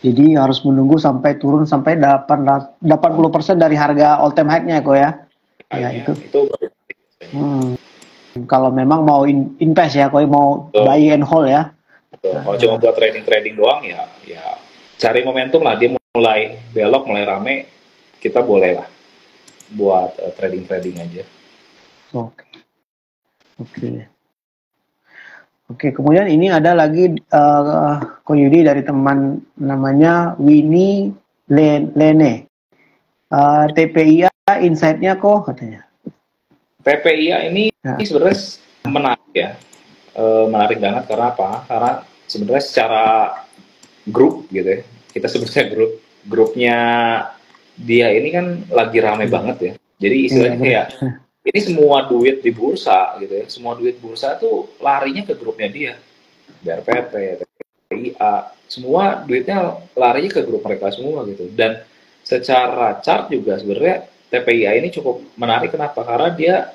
Jadi harus menunggu sampai turun sampai 80% dari harga all time high-nya kok ya. Ya itu. Kalau memang mau invest ya, kok mau buy and hold ya. Kalau cuma buat trading doang ya cari momentum lah, dia mulai belok, mulai rame, kita boleh lah buat trading aja. Oke, kemudian ini ada lagi Koyudi dari teman namanya Winnie Lene. TPIA insight-nya kok katanya. TPIA ini sebenarnya menarik ya. Menarik banget karena apa? Karena sebenarnya secara grup gitu ya. Kita sebutnya grupnya dia ini kan lagi rame banget ya. Jadi istilahnya kayak ini semua duit di bursa gitu ya. Semua duit bursa tuh larinya ke grupnya dia. BRPT, TPIA, semua duitnya larinya ke grup mereka semua gitu. Dan secara chart juga sebenarnya TPIA ini cukup menarik. Kenapa? Karena dia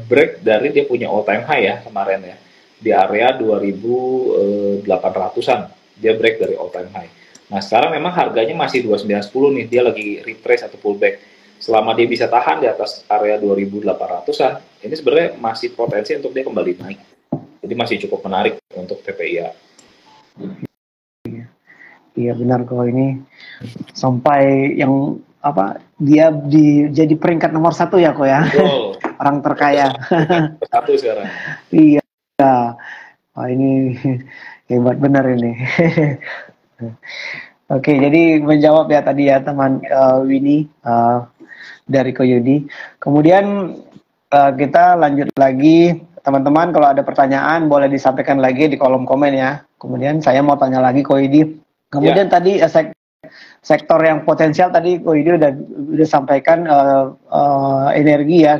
break dari dia punya all time high ya kemarin ya, di area 2.800-an dia break dari all time high. Nah sekarang memang harganya masih 2910 nih, dia lagi retrace atau pullback. Selama dia bisa tahan di atas area 2.800-an, ini sebenarnya masih potensi untuk dia kembali naik. Jadi masih cukup menarik untuk TPIA. Iya benar kok, ini sampai yang dia jadi peringkat nomor 1 ya kok ya. Betul. Orang terkaya. Satu sekarang. Iya. Wah ini hebat benar ini. Oke, jadi menjawab ya tadi ya teman Winnie dari Koyudi. Kemudian kita lanjut lagi, teman-teman kalau ada pertanyaan boleh disampaikan lagi di kolom komen ya. Kemudian saya mau tanya lagi Koyudi. Kemudian tadi sektor yang potensial tadi Koyudi udah sampaikan energi ya,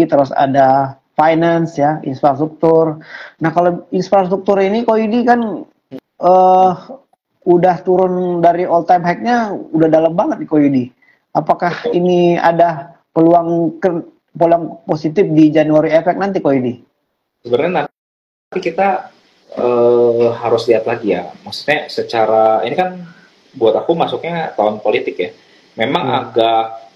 terus ada finance ya, infrastruktur. Nah kalau infrastruktur ini Koyudi kan udah turun dari all time high-nya udah dalam banget nih Koyudi. Apakah ini ada peluang positif di January Effect nanti Koyudi? Sebenarnya nanti kita harus lihat lagi ya. Maksudnya secara ini kan buat aku masuknya tahun politik ya. Memang agak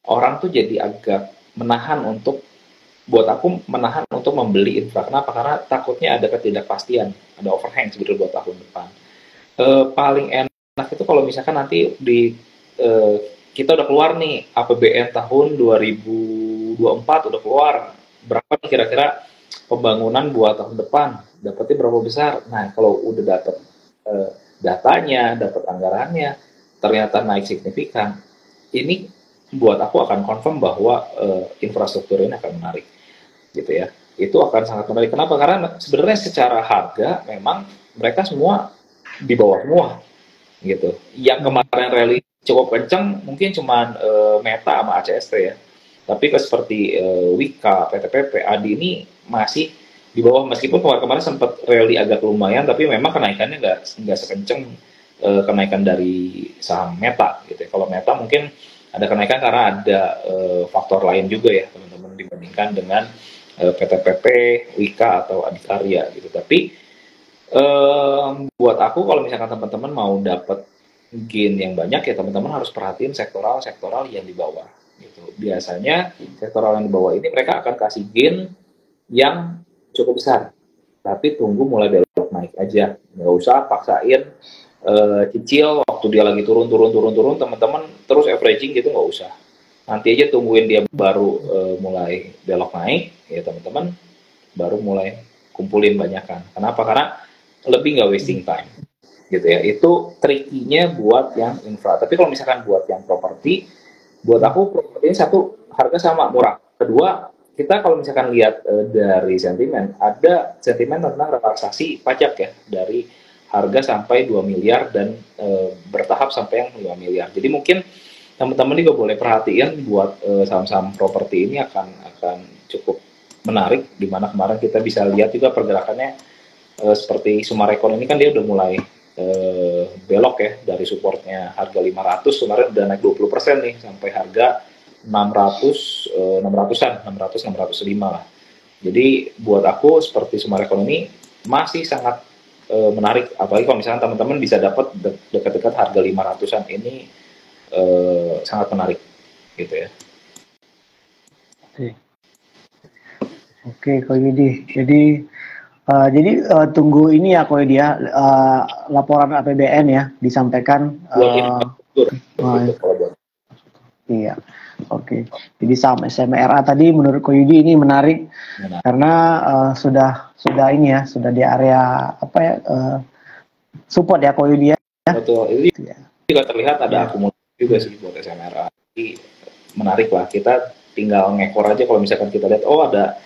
orang tuh jadi agak menahan untuk membeli infra. Kenapa? Karena takutnya ada ketidakpastian, ada overhang sebetulnya buat tahun depan. Paling enak itu kalau misalkan nanti kita udah keluar nih APBN tahun 2024 udah keluar, berapa nih kira-kira pembangunan buat tahun depan, dapatnya berapa besar. Nah kalau udah dapat datanya, dapat anggarannya, ternyata naik signifikan, ini buat aku akan confirm bahwa infrastruktur ini akan menarik, gitu ya. Itu akan sangat menarik. Kenapa? Karena sebenarnya secara harga memang mereka semua di bawah semua, gitu. Yang kemarin rally cukup kencang mungkin cuman Meta sama ACST ya. Tapi seperti Wika, PTPP, ADI ini masih di bawah, meskipun kemarin sempat rally agak lumayan, tapi memang kenaikannya nggak sekencang kenaikan dari saham Meta gitu ya. Kalau Meta mungkin ada kenaikan karena ada faktor lain juga ya teman-teman, dibandingkan dengan PTPP, Wika atau Adikarya gitu. Tapi buat aku kalau misalkan teman-teman mau dapat gain yang banyak ya teman-teman harus perhatiin sektoral yang di bawah gitu. Biasanya sektoral yang di bawah ini mereka akan kasih gain yang cukup besar, tapi tunggu mulai belok naik aja, nggak usah paksain cicil waktu dia lagi turun teman-teman terus averaging gitu, nggak usah. Nanti aja tungguin dia baru mulai belok naik ya teman-teman, baru mulai kumpulin banyakan. Kenapa? Karena lebih nggak wasting time gitu ya. Itu trikinya buat yang infra. Tapi kalau misalkan buat yang properti, buat aku properti ini satu, harga sama murah. Kedua, kita kalau misalkan lihat dari sentimen, ada sentimen tentang relaksasi pajak ya, dari harga sampai 2 miliar dan bertahap sampai yang 5 miliar. Jadi mungkin teman-teman juga boleh perhatiin buat saham-saham properti ini akan cukup menarik, di mana kemarin kita bisa lihat juga pergerakannya seperti Sumarekon ini kan dia udah mulai belok ya, dari supportnya harga 500 kemarin udah naik 20% nih sampai harga 605 lah. Jadi buat aku seperti Sumarekon ini masih sangat menarik, apalagi kalau misalnya teman-teman bisa dapat dekat-dekat harga 500-an ini sangat menarik gitu ya. Oke, oke, Ko Yudi. Jadi tunggu ini ya, Ko Yudi ya, laporan APBN ya disampaikan. Iya, oke. Jadi saham SMRA tadi menurut Ko Yudi ini menarik karena sudah ini ya, sudah di area apa ya, support ya Ko Yudi ya. Betul, itu juga terlihat ada akumulasi juga sih buat SMRA. Jadi menarik lah, kita tinggal ngekor aja kalau misalkan kita lihat, oh ada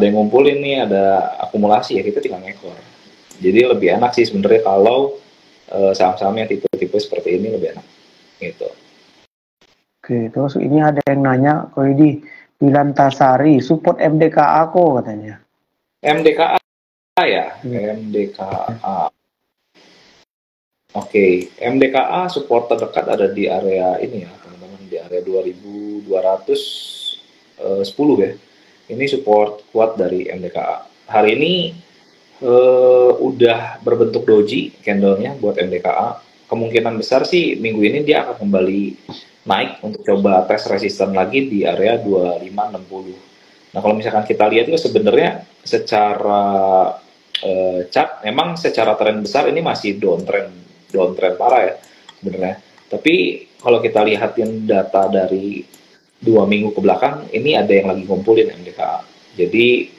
yang ngumpulin nih, ada akumulasi ya, kita tinggal ngekor. Jadi lebih enak sih sebenarnya kalau saham-saham yang tipe-tipe seperti ini lebih enak gitu. Oke, terus ini ada yang nanya, Ko Yudi, Wilantasari, support MDKA kok katanya. MDKA ya, MDKA. Oke, MDKA support terdekat ada di area ini ya, teman-teman, di area 2210 ya. Ini support kuat dari MDKA. Hari ini udah berbentuk doji candlenya buat MDKA. Kemungkinan besar sih minggu ini dia akan kembali naik untuk coba tes resisten lagi di area 2560. Nah, kalau misalkan kita lihat itu sebenarnya secara chart memang secara tren besar ini masih downtrend parah ya sebenarnya. Tapi kalau kita lihatin data dari 2 minggu ke belakang, ini ada yang lagi ngumpulin MDKA. Jadi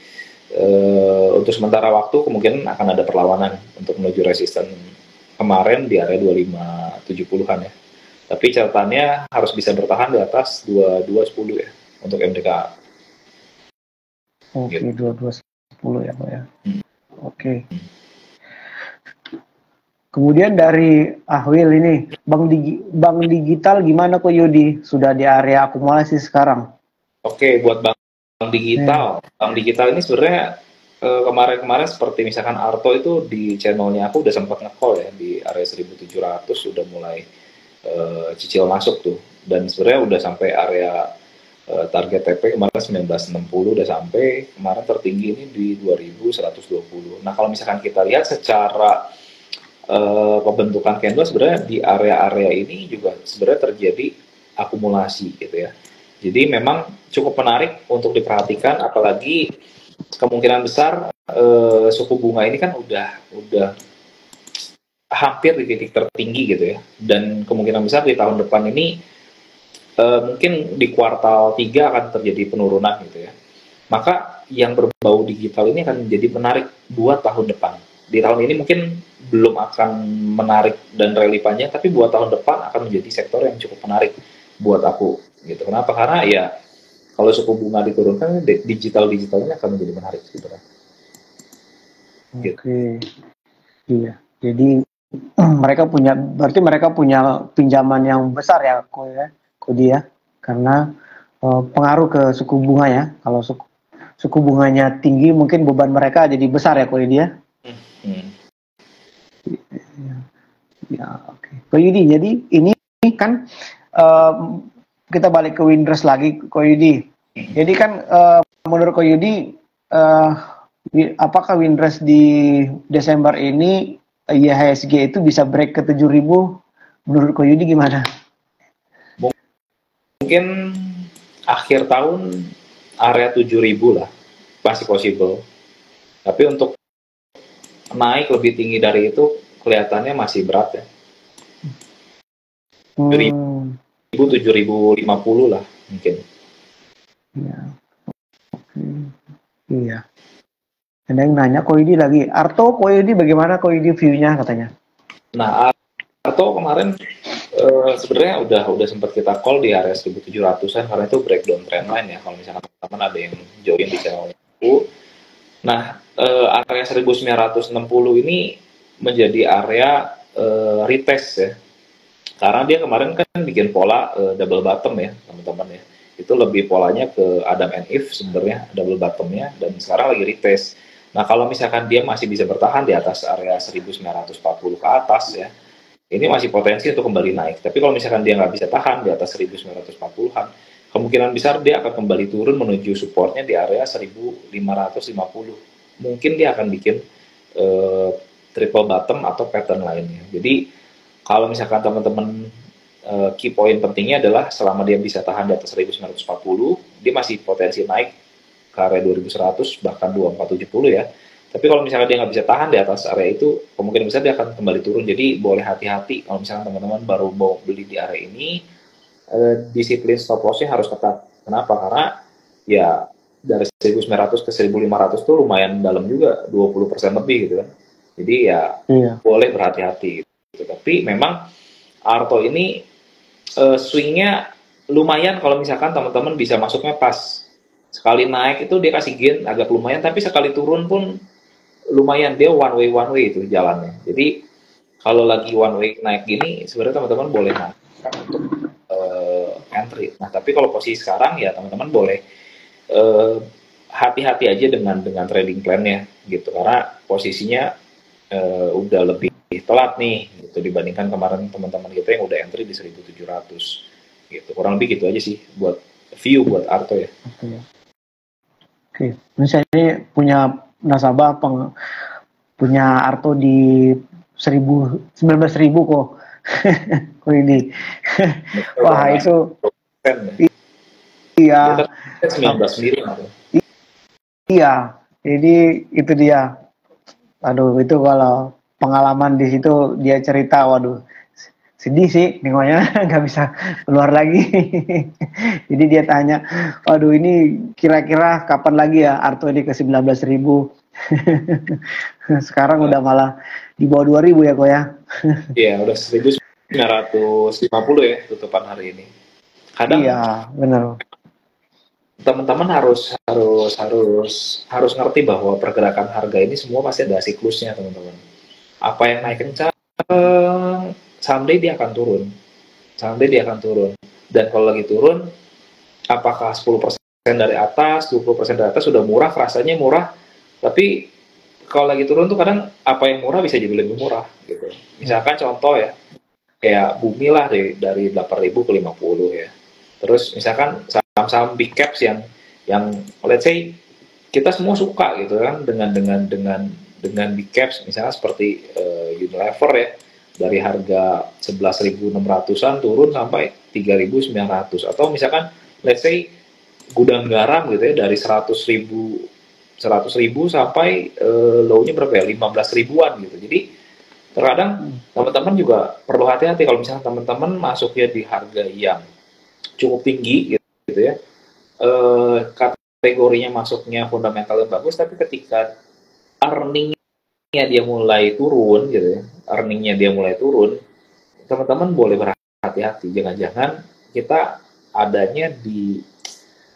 untuk sementara waktu kemungkinan akan ada perlawanan untuk menuju resisten kemarin di area 2570-an ya. Tapi catatannya harus bisa bertahan di atas 2210 ya untuk MDKA. Oke, gitu. 2210 ya Pak ya. Oke. Kemudian dari Ahwil ini, Bank Digital gimana kok Yudi? Sudah di area akumulasi sekarang? Oke, buat Bank Digital. Bank Digital ini sebenarnya kemarin-kemarin seperti misalkan Arto itu di channelnya aku udah sempat nge-call ya di area 1700 sudah mulai cicil masuk tuh, dan sebenarnya udah sampai area target TP kemarin 1960 udah sampai, kemarin tertinggi ini di 2120. Nah, kalau misalkan kita lihat secara pembentukan candle sebenarnya di area-area ini juga sebenarnya terjadi akumulasi gitu ya. Jadi memang cukup menarik untuk diperhatikan, apalagi kemungkinan besar suku bunga ini kan udah hampir di titik tertinggi gitu ya, dan kemungkinan besar di tahun depan ini mungkin di kuartal 3 akan terjadi penurunan gitu ya. Maka yang berbau digital ini akan menjadi menarik buat tahun depan. Di tahun ini mungkin belum akan menarik dan rally panjang, tapi buat tahun depan akan menjadi sektor yang cukup menarik buat aku gitu. Kenapa? Karena ya kalau suku bunga diturunkan, digital-digitalnya akan menjadi menarik gitu kan. Oke. Iya. Jadi berarti mereka punya pinjaman yang besar ya, Kodi ya, karena pengaruh ke suku bunga ya. Kalau suku bunganya tinggi, mungkin beban mereka jadi besar ya, Kodi ya. Ya, oke. Ko Yudi, jadi ini kan kita balik ke Windrest lagi, Ko Yudi. Jadi kan menurut Ko Yudi, apakah Windrest di Desember ini IHSG itu bisa break ke 7.000? Menurut Ko Yudi gimana? Mungkin akhir tahun area 7.000 lah, masih possible. Tapi untuk naik lebih tinggi dari itu kelihatannya masih berat ya. 7.050 lah mungkin. Ya. Iya. Ada yang nanya Ko Yudi lagi, Arto, Ko Yudi bagaimana Ko Yudi view-nya katanya? Nah, Arto kemarin sebenarnya udah sempat kita call di area 1700-an karena itu breakdown trendline ya. Kalau misalnya teman-teman ada yang join di channel aku. Nah, area 1960 ini menjadi area retest ya. Karena dia kemarin kan bikin pola double bottom ya, teman-teman ya. Itu lebih polanya ke Adam and Eve sebenarnya, double bottomnya, dan sekarang lagi retest. Nah, kalau misalkan dia masih bisa bertahan di atas area 1940 ke atas ya, ini masih potensi untuk kembali naik. Tapi kalau misalkan dia nggak bisa tahan di atas 1940-an, kemungkinan besar dia akan kembali turun menuju supportnya di area 1550. Mungkin dia akan bikin triple bottom atau pattern lainnya. Jadi kalau misalkan teman-teman key point pentingnya adalah selama dia bisa tahan di atas 1940, dia masih potensi naik ke area 2100 bahkan 2470 ya. Tapi kalau misalnya dia nggak bisa tahan di atas area itu, kemungkinan besar dia akan kembali turun. Jadi boleh hati-hati kalau misalnya teman-teman baru mau beli di area ini, disiplin stop loss-nya harus ketat. Kenapa? Karena ya dari 1900 ke 1500 tuh lumayan dalam juga, 20% lebih gitu kan. Jadi ya boleh berhati-hati gitu. Tapi memang Arto ini swingnya lumayan kalau misalkan teman-teman bisa masuknya pas. Sekali naik itu dia kasih gain agak lumayan, tapi sekali turun pun lumayan, dia one way itu jalannya. Jadi kalau lagi one way naik gini, sebenarnya teman-teman boleh untuk entry. Nah, tapi kalau posisi sekarang ya teman-teman boleh hati-hati aja dengan trading plan-nya gitu, karena posisinya udah lebih telat nih gitu dibandingkan kemarin teman-teman kita yang udah entry di 1700 gitu. Kurang lebih gitu aja sih buat view buat Arto ya. Oke. Misalnya ini punya nasabah punya Arto di 19.000 kok. Kok ini. Wah, itu iya. 19 sendiri. Iya. Jadi itu dia. Aduh, itu kalau pengalaman di situ dia cerita, waduh, sedih sih, nengoknya nggak bisa keluar lagi. Jadi dia tanya, waduh ini kira-kira kapan lagi ya Arto ini ke 19.000? Sekarang udah malah di bawah 2.000 ya kok ya? Iya, udah 1950 ya tutupan hari ini. Kadang iya, benar. Teman-teman harus ngerti bahwa pergerakan harga ini semua pasti ada siklusnya, teman-teman. Apa yang naik kencang, someday dia akan turun. Dan kalau lagi turun, apakah 10% dari atas, 20% dari atas sudah murah, rasanya murah, tapi kalau lagi turun tuh kadang apa yang murah bisa jadi lebih murah gitu. Misalkan contoh ya, kayak Bumi lah dari 8.000 ke 50 ya. Terus misalkan saham-saham big caps yang let's say kita semua suka gitu kan dengan big caps, misalnya seperti Unilever ya, dari harga 11.600-an turun sampai 3.900, atau misalkan let's say gudang garam gitu ya, dari 100.000 sampai low-nya berapa ya, 15.000-an gitu. Jadi terkadang teman-teman juga perlu hati-hati kalau misalnya teman-teman masuknya di harga yang cukup tinggi gitu ya, kategorinya masuknya fundamental yang bagus, tapi ketika earningnya dia mulai turun gitu ya, teman-teman boleh berhati-hati, jangan-jangan kita adanya di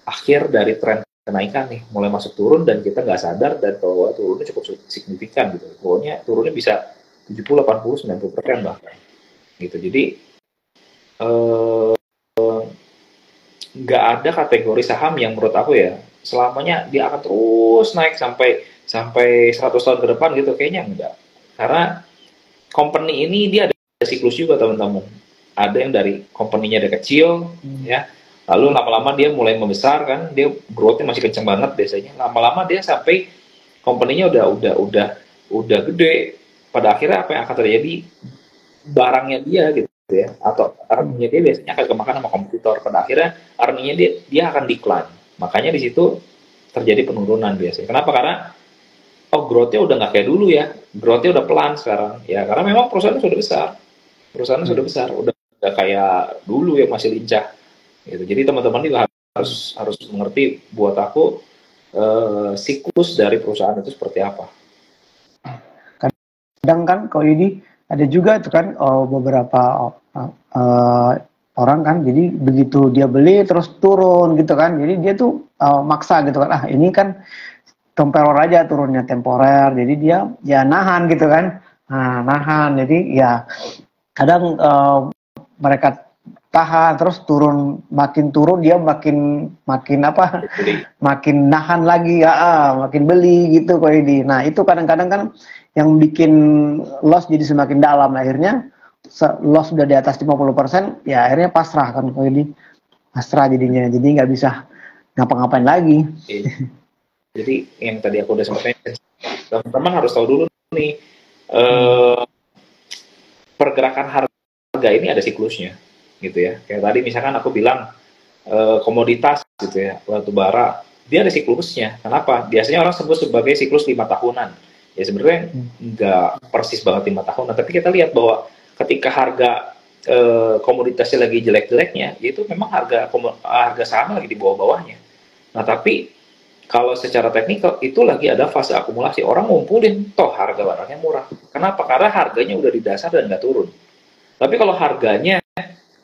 akhir dari tren kenaikan nih, mulai masuk turun dan kita nggak sadar, dan kalau turunnya cukup signifikan gitu, turunnya bisa 70, 80, 90% bahkan gitu. Jadi nggak ada kategori saham yang menurut aku ya selamanya dia akan terus naik sampai 100 tahun ke depan gitu, kayaknya enggak. Karena company ini dia ada siklus juga, teman-teman. Ada yang dari company-nya ada kecil ya, lalu lama-lama dia mulai membesar kan, dia growth-nya masih kenceng banget biasanya. Lama-lama dia sampai company-nya udah gede. Pada akhirnya apa yang akan terjadi, barangnya dia gitu ya, atau earningnya dia biasanya akan kemakan sama kompetitor. Pada akhirnya earningnya dia akan decline. Makanya di situ terjadi penurunan biasanya. Kenapa? Karena growth-nya udah nggak kayak dulu ya, growth-nya udah pelan sekarang ya, karena memang perusahaannya sudah besar, udah kayak dulu yang masih lincah gitu. Jadi teman-teman juga harus mengerti, buat aku siklus dari perusahaan itu seperti apa. Kadang kan kalau ini ada juga tuh kan beberapa orang kan, jadi begitu dia beli terus turun gitu kan, jadi dia tuh maksa gitu kan, ini kan temporer aja turunnya, temporer, jadi dia ya nahan gitu kan, nahan, jadi ya kadang mereka tahan terus makin turun dia makin apa, makin nahan lagi ya, makin beli gitu kok ini. Nah itu kadang-kadang kan yang bikin loss jadi semakin dalam, akhirnya loss sudah di atas 50%, ya akhirnya pasrah kan kok ini, pasrah jadinya, jadi nggak bisa ngapa-ngapain lagi. Jadi yang tadi aku udah sampaikan, teman-teman harus tahu dulu nih, eh, pergerakan harga ini ada siklusnya, gitu ya. Kayak tadi misalkan aku bilang komoditas gitu ya, batu bara, dia ada siklusnya. Kenapa? Biasanya orang sebut sebagai siklus 5 tahunan. Ya sebenarnya nggak persis banget 5 tahunan, tapi kita lihat bahwa ketika harga komoditasnya lagi jelek-jeleknya, itu memang harga saham lagi di bawah-bawahnya. Nah tapi kalau secara teknikal itu lagi ada fase akumulasi, orang ngumpulin, toh harga barangnya murah. Kenapa? Karena harganya udah di dasar dan nggak turun. Tapi kalau harganya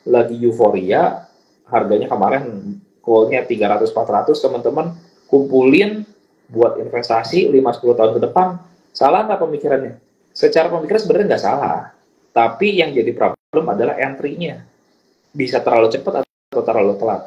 lagi euforia, harganya kemarin call-nya 300-400, teman-teman kumpulin buat investasi 5-10 tahun ke depan. Salah nggak pemikirannya? Secara pemikiran sebenarnya nggak salah. Tapi yang jadi problem adalah entry-nya. Bisa terlalu cepat atau terlalu telat.